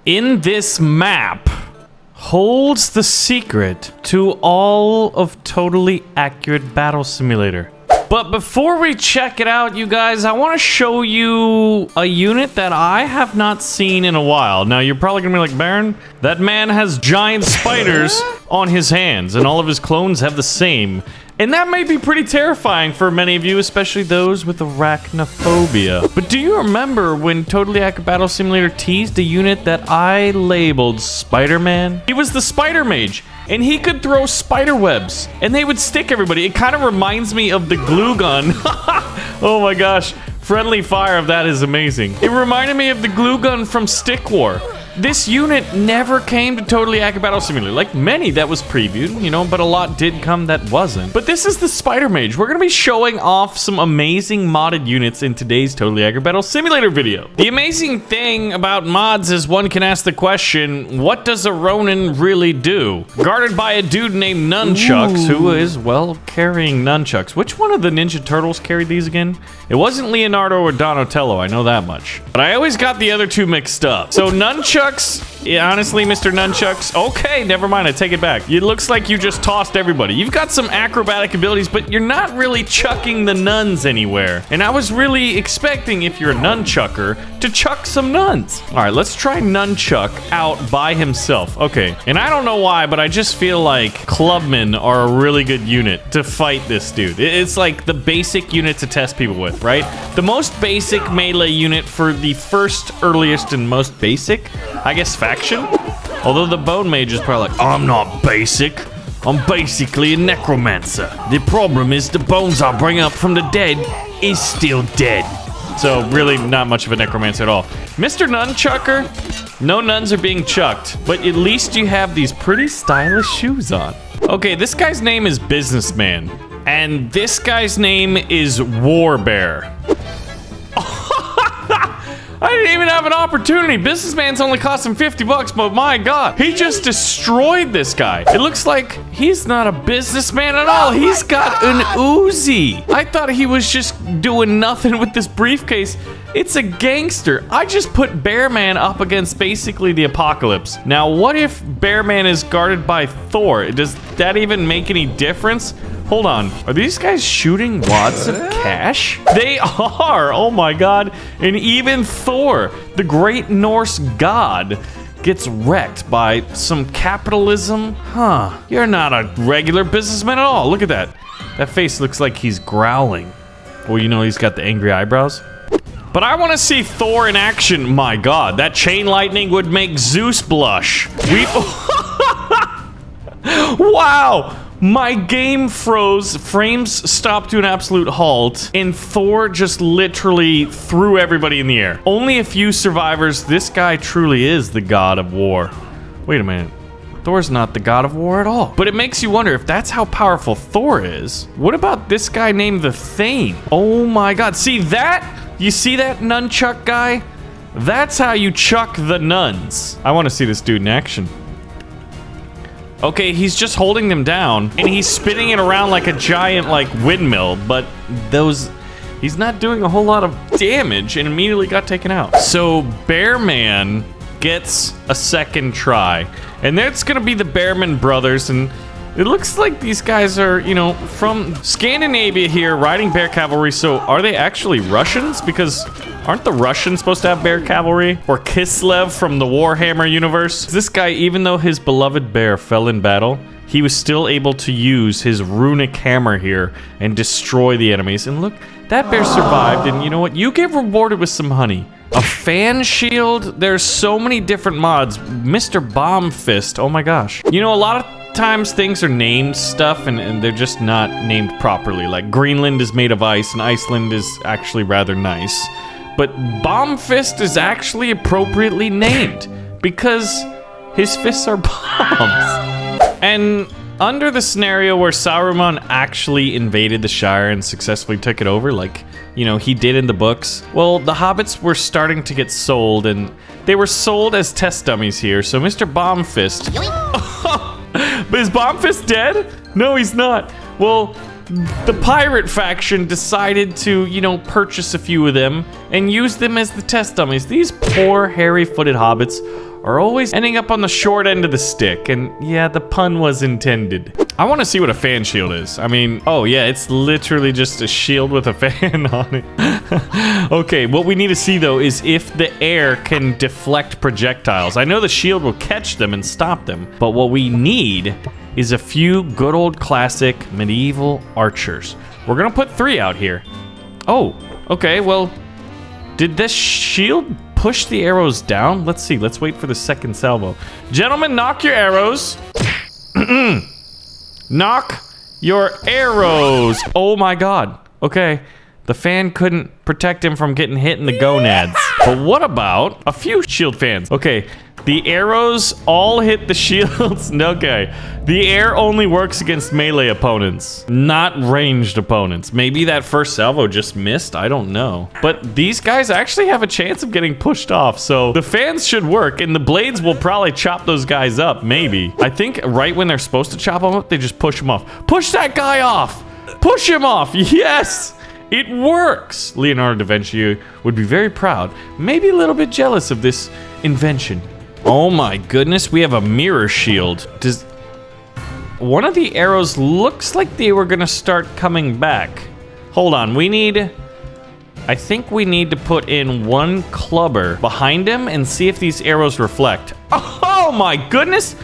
in this map holds the secret to all of Totally Accurate Battle Simulator. But before we check it out, you guys, I want to show you a unit that I have not seen in a while. Now, you're probably gonna be like, Baron, that man has giant spiders on his hands, and all of his clones have the same. And that may be pretty terrifying for many of you, especially those with arachnophobia. But do you remember when Totally Accurate Battle Simulator teased a unit that I labeled Spider-Man? He was the Spider Mage, and he could throw spider webs, and they would stick everybody. It kind of reminds me of the glue gun. Oh my gosh, friendly fire of that is amazing. It reminded me of the glue gun from Stick War. This unit never came to Totally Accurate Battle Simulator. Like many that was previewed, you know, but a lot did come that wasn't. But this is the Spider Mage. We're gonna be showing off some amazing modded units in today's Totally Accurate Battle Simulator video. The amazing thing about mods is one can ask the question, what does a Ronin really do? Guarded by a dude named Nunchucks, who is, well, carrying nunchucks. Which one of the Ninja Turtles carried these again? It wasn't Leonardo or Donatello, I know that much. But I always got the other two mixed up. So Nunchucks, yeah, honestly, Mr. Nunchucks, okay, never mind, I take it back. It looks like you just tossed everybody. You've got some acrobatic abilities, but you're not really chucking the nuns anywhere. And I was really expecting, if you're a nunchucker, to chuck some nuns. All right, let's try Nunchuck out by himself. Okay, and I don't know why, but I just feel like clubmen are a really good unit to fight this dude. It's like the basic unit to test people with, right? The most basic melee unit for the first, earliest, and most basic, I guess, faction. Although the Bone Mage is probably like, I'm not basic. I'm basically a necromancer. The problem is the bones I bring up from the dead is still dead. So really not much of a necromancer at all. Mr. Nunchucker, no nuns are being chucked, but at least you have these pretty stylish shoes on. Okay, this guy's name is Businessman, and this guy's name is Warbear. I didn't even have an opportunity. Businessman's only cost him 50 bucks, but my God, he just destroyed this guy. It looks like he's not a businessman at all. He's got an Uzi. I thought he was just doing nothing with this briefcase. It's a gangster. I just put Bearman up against basically the apocalypse. Now, what if Bearman is guarded by Thor? Does that even make any difference? Hold on, are these guys shooting wads of cash? They are, oh my God. And even Thor, the great Norse god, gets wrecked by some capitalism? Huh, you're not a regular businessman at all. Look at that. That face looks like he's growling. Well, you know he's got the angry eyebrows. But I want to see Thor in action. My God, that chain lightning would make Zeus blush. Wow. My game froze, frames stopped to an absolute halt, and Thor just literally threw everybody in the air. Only a few survivors. This guy truly is the god of war. Wait a minute. Thor's not the god of war at all. But it makes you wonder, if that's how powerful Thor is, what about this guy named the Thane? Oh my God. See that? You see that nunchuck guy? That's how you chuck the nuns. I want to see this dude in action. Okay, he's just holding them down, and he's spinning it around like a giant, like, windmill, but he's not doing a whole lot of damage and immediately got taken out. So, Bearman gets a second try, and that's gonna be the Bearman brothers, and it looks like these guys are, you know, from Scandinavia here, riding bear cavalry. So are they actually Russians? Because aren't the Russians supposed to have bear cavalry? Or Kislev from the Warhammer universe? This guy, even though his beloved bear fell in battle, he was still able to use his runic hammer here and destroy the enemies. And look, that bear survived, and you know what? You get rewarded with some honey. A fan shield? There's so many different mods. Mr. Bomb Fist, oh my gosh. You know, a lot of times things are named stuff and they're just not named properly. Like Greenland is made of ice and Iceland is actually rather nice. But Bomb Fist is actually appropriately named because his fists are bombs. And under the scenario where Saruman actually invaded the Shire and successfully took it over, like, you know, he did in the books, well, the hobbits were starting to get sold, and they were sold as test dummies here. So Mr. Bomb Fist... But is Bomb Fist dead? No, he's not. Well, the pirate faction decided to, you know, purchase a few of them and use them as the test dummies. These poor hairy-footed hobbits are always ending up on the short end of the stick. And yeah, the pun was intended. I want to see what a fan shield is. I mean, oh yeah, it's literally just a shield with a fan on it. Okay, what we need to see though is if the air can deflect projectiles. I know the shield will catch them and stop them, but what we need is a few good old classic medieval archers. We're gonna put 3 out here. Oh, okay, well, did this shield push the arrows down? Let's see, let's wait for the second salvo. Gentlemen, knock your arrows. Knock your arrows. Oh my God. Okay. The fan couldn't protect him from getting hit in the gonads. But what about a few shield fans? Okay. The arrows all hit the shields. Okay. The air only works against melee opponents, not ranged opponents. Maybe that first salvo just missed. I don't know. But these guys actually have a chance of getting pushed off. So the fans should work and the blades will probably chop those guys up. Maybe. I think right when they're supposed to chop them up, they just push them off. Push that guy off. Push him off. Yes. It works. Leonardo da Vinci would be very proud, maybe a little bit jealous of this invention. Oh my goodness, we have a mirror shield. Does one of the arrows looks like they were gonna start coming back? Hold on, I think we need to put in 1 clubber behind him and see if these arrows reflect. Oh my goodness.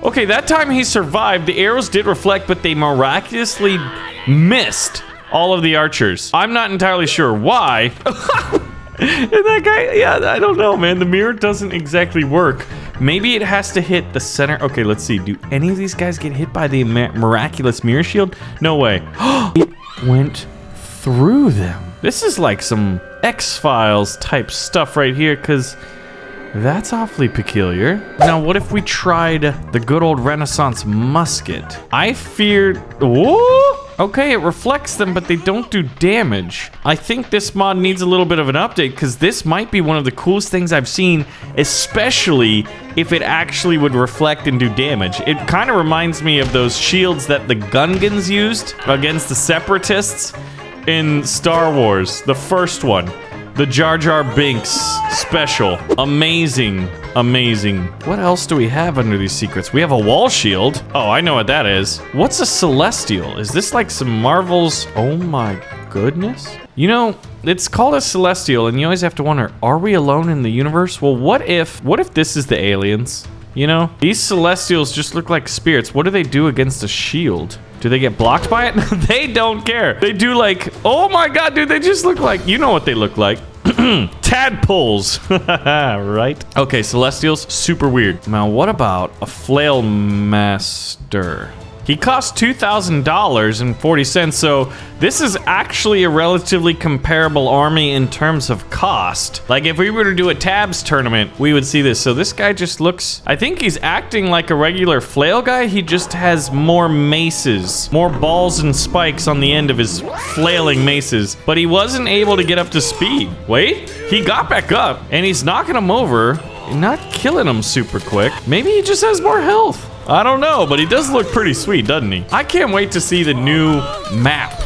Okay, that time he survived. The arrows did reflect, but they miraculously missed all of the archers. I'm not entirely sure why. And that guy, yeah, I don't know, man. The mirror doesn't exactly work. Maybe it has to hit the center. Okay, let's see. Do any of these guys get hit by the miraculous mirror shield? No way. It went through them. This is like some X-Files type stuff right here, because that's awfully peculiar. Now, what if we tried the good old Renaissance musket? I feared... Whoa! Okay, it reflects them, but they don't do damage. I think this mod needs a little bit of an update, because this might be one of the coolest things I've seen, especially if it actually would reflect and do damage. It kind of reminds me of those shields that the Gungans used against the Separatists in Star Wars, the first one. The Jar Jar Binks special. Amazing. Amazing. What else do we have under these secrets? We have a wall shield. Oh, I know what that is. What's a celestial? Is this like some Marvel's... Oh my goodness. You know, it's called a celestial, and you always have to wonder, are we alone in the universe? Well, what if this is the aliens? You know, these celestials just look like spirits. What do they do against a shield? Do they get blocked by it? They don't care. They do like, oh my God, dude, they just look like, you know what they look like. Tadpoles. Right? Okay, celestials, super weird. Now, what about a flail master? He cost $2,000.40, so this is actually a relatively comparable army in terms of cost. Like, if we were to do a tabs tournament, we would see this. So this guy just looks... I think he's acting like a regular flail guy. He just has more maces, more balls and spikes on the end of his flailing maces. But he wasn't able to get up to speed. Wait, he got back up, and he's knocking him over and not killing him super quick. Maybe he just has more health. I don't know, but he does look pretty sweet, doesn't he? I can't wait to see the new map,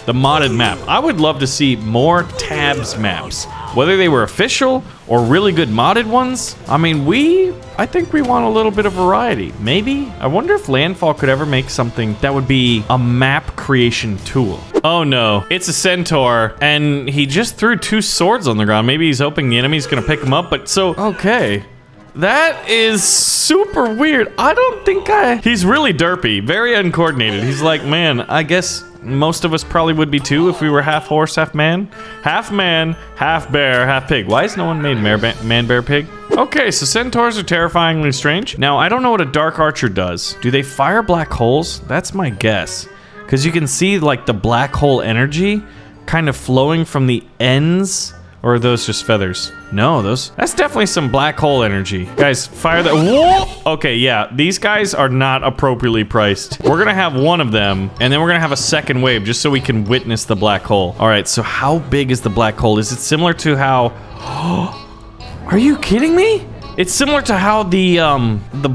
the modded map. I would love to see more tabs maps, whether they were official or really good modded ones. I mean, I think we want a little bit of variety. Maybe? I wonder if Landfall could ever make something that would be a map creation tool. Oh no, it's a centaur, and he just threw 2 swords on the ground. Maybe he's hoping the enemy's gonna pick him up, but so, okay. That is super weird. I don't think he's really derpy, very uncoordinated. He's like, man, I guess most of us probably would be too if we were half horse, half man. Half man, half bear, half pig. Why has no one made man, bear, pig? Okay, so centaurs are terrifyingly strange. Now, I don't know what a dark archer does. Do they fire black holes? That's my guess. Because you can see like the black hole energy kind of flowing from the ends. Or are those just feathers? No, that's definitely some black hole energy. Guys, fire that. Whoa! Okay, yeah, these guys are not appropriately priced. We're gonna have one of them, and then we're gonna have a second wave just so we can witness the black hole. All right, so how big is the black hole? Is it similar to how... Are you kidding me? It's similar to how the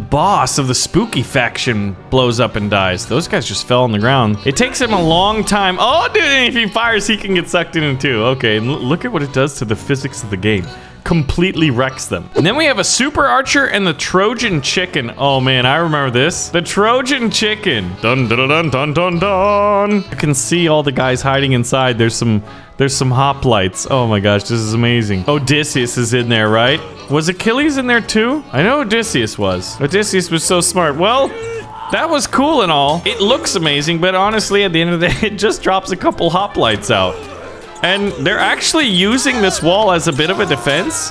boss of the spooky faction blows up and dies. Those guys just fell on the ground. It takes him a long time. Oh, dude, and if he fires, he can get sucked in too. Okay, and look at what it does to the physics of the game. completely wrecks them. And then we have a super archer and the Trojan chicken. Oh man, I remember this. The Trojan chicken. Dun dun dun dun dun dun. You can see all the guys hiding inside. There's some hoplites. Oh my gosh, this is amazing. Odysseus is in there, right? Was Achilles in there too? I know Odysseus was. Odysseus was so smart. Well, that was cool and all. It looks amazing, but honestly, at the end of the day, it just drops a couple hoplites out. And they're actually using this wall as a bit of a defense,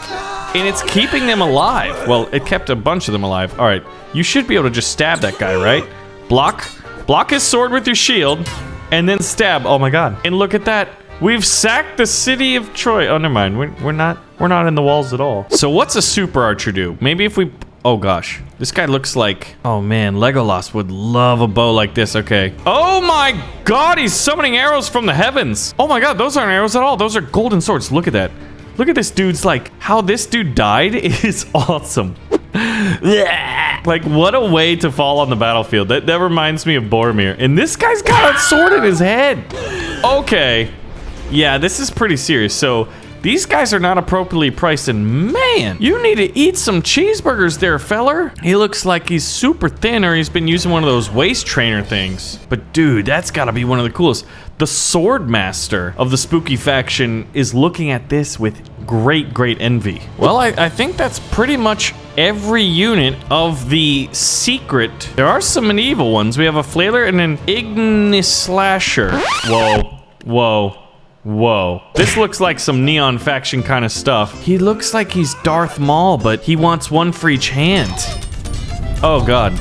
and it's keeping them alive. Well, it kept a bunch of them alive. All right, you should be able to just stab that guy, right? Block his sword with your shield, and then stab. Oh my god. And look at that. We've sacked the city of Troy. Oh, never mind. We're not in the walls at all. So what's a super archer do? Maybe if we... Oh gosh, this guy looks like... Oh man, Legolas would love a bow like this. Okay. Oh my god, he's summoning arrows from the heavens. Oh my god, those aren't arrows at all. Those are golden swords. Look at that. Look at this dude's like... How this dude died is awesome. Like, what a way to fall on the battlefield. That reminds me of Boromir. And this guy's got a sword in his head. Okay. Yeah, this is pretty serious. So... These guys are not appropriately priced, and man, you need to eat some cheeseburgers there, feller. He looks like he's super thin, or he's been using one of those waist trainer things. But dude, that's gotta be one of the coolest. The sword master of the spooky faction is looking at this with great envy. Well, I think that's pretty much every unit of the secret. There are some medieval ones. We have a flailer and an ignis slasher. Whoa. This looks like some Neon faction kind of stuff. He looks like he's Darth Maul, but he wants one for each hand. Oh god.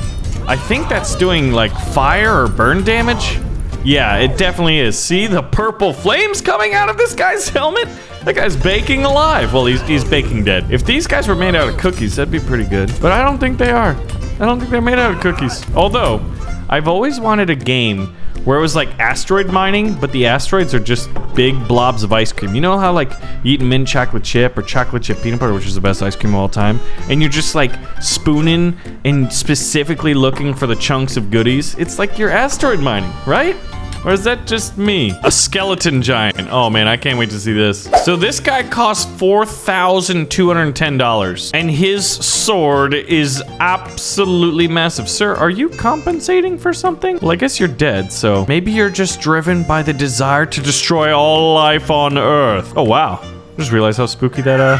I think that's doing like fire or burn damage. Yeah, it definitely is. See the purple flames coming out of this guy's helmet? That guy's baking alive. Well, he's baking dead. If these guys were made out of cookies, that'd be pretty good. But I don't think they are. I don't think they're made out of cookies. Although, I've always wanted a game where it was like asteroid mining, but the asteroids are just big blobs of ice cream. You know how like you eat mint chocolate chip or chocolate chip peanut butter, which is the best ice cream of all time, and you're just like spooning and specifically looking for the chunks of goodies? It's like you're asteroid mining, right? Or is that just me? A skeleton giant. Oh man, I can't wait to see this. So this guy costs $4,210, and his sword is absolutely massive. Sir, are you compensating for something? Well, I guess you're dead, so maybe you're just driven by the desire to destroy all life on Earth. Oh wow. Just realized how spooky that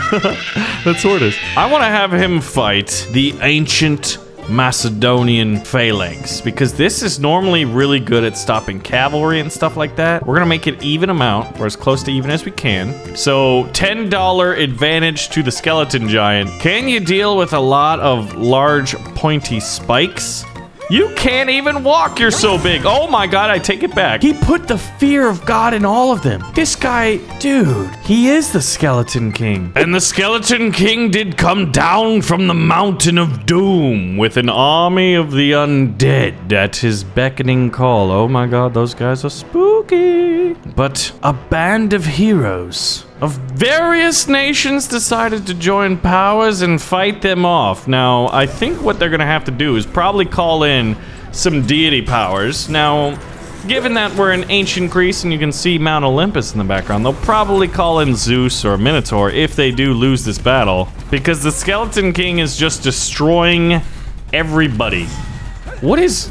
that sword is. I want to have him fight the ancient Macedonian phalanx, because this is normally really good at stopping cavalry and stuff like that. We're gonna make it even amount, or as close to even as we can. So $10 advantage to the skeleton giant. Can you deal with a lot of large pointy spikes? You can't even walk, you're so big. Oh my god, I take it back. He put the fear of God in all of them. This guy, dude, he is the Skeleton King. And the Skeleton King did come down from the mountain of doom with an army of the undead at his beckoning call. Oh my god, those guys are spooky. But a band of heroes of various nations decided to join powers and fight them off. Now, I think what they're gonna have to do is probably call in some deity powers. Now, given that we're in ancient Greece and you can see Mount Olympus in the background, they'll probably call in Zeus or Minotaur if they do lose this battle, because the Skeleton King is just destroying everybody. What is...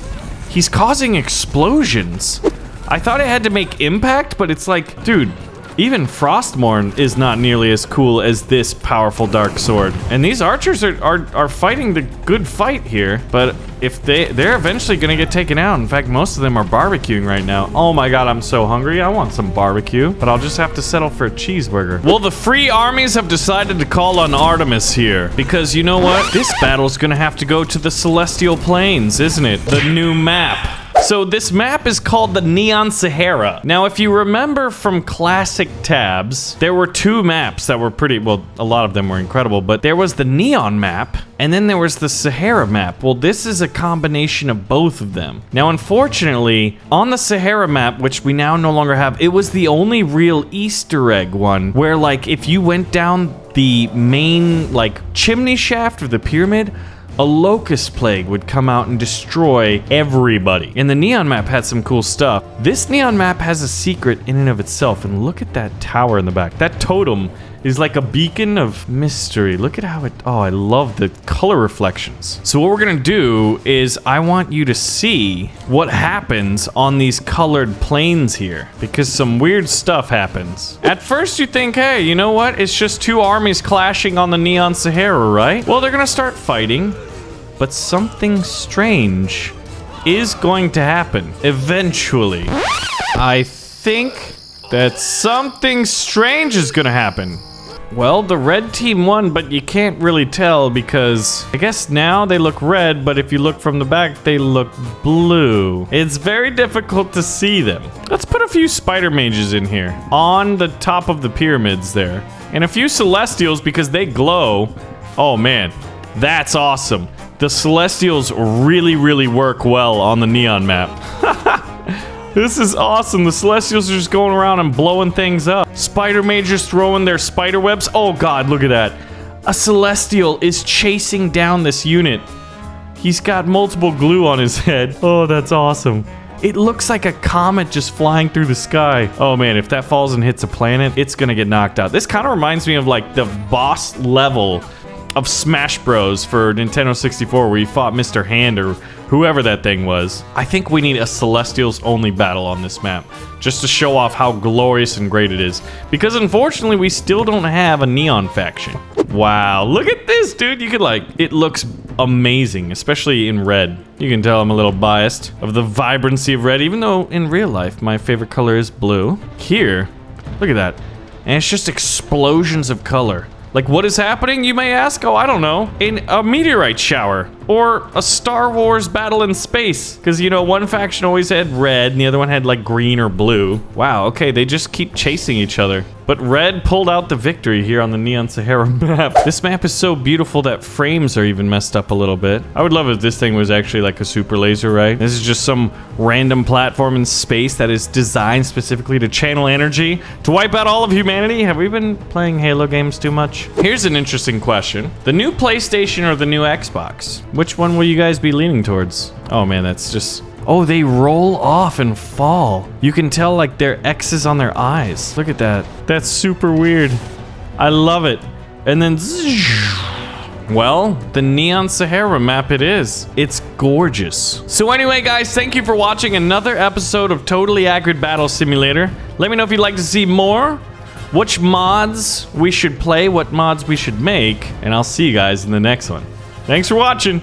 He's causing explosions. I thought it had to make impact, but it's like, dude, even Frostmourne is not nearly as cool as this powerful dark sword. And these archers are fighting the good fight here, but if they're eventually gonna get taken out. In fact, most of them are barbecuing right now. Oh my god, I'm so hungry. I want some barbecue, but I'll just have to settle for a cheeseburger. Well, the free armies have decided to call on Artemis here, because you know what? This battle's gonna have to go to the Celestial Plains, isn't it? The new map. So this map is called the Neon Sahara. Now, if you remember from classic tabs, there were two maps that were pretty, well, a lot of them were incredible, but there was the Neon map, and then there was the Sahara map. Well, this is a combination of both of them. Now, unfortunately, on the Sahara map, which we now no longer have, it was the only real Easter egg one, where, like, if you went down the main, like, chimney shaft of the pyramid, a locust plague would come out and destroy everybody. And the Neon map had some cool stuff. This Neon map has a secret in and of itself, and look at that tower in the back. That totem is like a beacon of mystery. Look at how it... Oh, I love the color reflections. So what we're gonna do is I want you to see what happens on these colored planes here, because some weird stuff happens. At first you think, hey, you know what? It's just two armies clashing on the Neon Sahara, right? Well, they're gonna start fighting, but something strange is going to happen eventually. I think that something strange is gonna happen. Well, the red team won, but you can't really tell because I guess now they look red, but if you look from the back, they look blue. It's very difficult to see them. Let's put a few spider mages in here on the top of the pyramids there, and a few celestials because they glow. Oh man, that's awesome. The celestials really work well on the neon map. This is awesome. The celestials are just going around and blowing things up. Spider mages throwing their spider webs. Oh god, look at that. A celestial is chasing down this unit. He's got multiple glue on his head. Oh, that's awesome. It looks like a comet just flying through the sky. Oh man, if that falls and hits a planet, it's gonna get knocked out. This kind of reminds me of like the boss level of Smash Bros for Nintendo 64 where you fought Mr. Hand or whoever that thing was. I think we need a Celestials only battle on this map just to show off how glorious and great it is, because unfortunately we still don't have a neon faction. Wow, look at this, dude. You could like, it looks amazing, especially in red. You can tell I'm a little biased of the vibrancy of red, even though in real life my favorite color is blue. Here, look at that. And it's just explosions of color. Like, what is happening, you may ask? Oh, I don't know. A meteorite shower. Or a Star Wars battle in space. Because, you know, one faction always had red, and the other one had, like, green or blue. Wow, okay, they just keep chasing each other. But red pulled out the victory here on the Neon Sahara map. This map is so beautiful that frames are even messed up a little bit. I would love if this thing was actually like a super laser, right? This is just some random platform in space that is designed specifically to channel energy to wipe out all of humanity. Have we been playing Halo games too much? Here's an interesting question. The new PlayStation or the new Xbox? Which one will you guys be leaning towards? Oh man, that's just... Oh, they roll off and fall. You can tell like their X's on their eyes. Look at that. That's super weird. I love it. And then well, the Neon Sahara map it is. It's gorgeous. So anyway, guys, thank you for watching another episode of Totally Accurate Battle Simulator. Let me know if you'd like to see more, which mods we should play, what mods we should make, and I'll see you guys in the next one. Thanks for watching.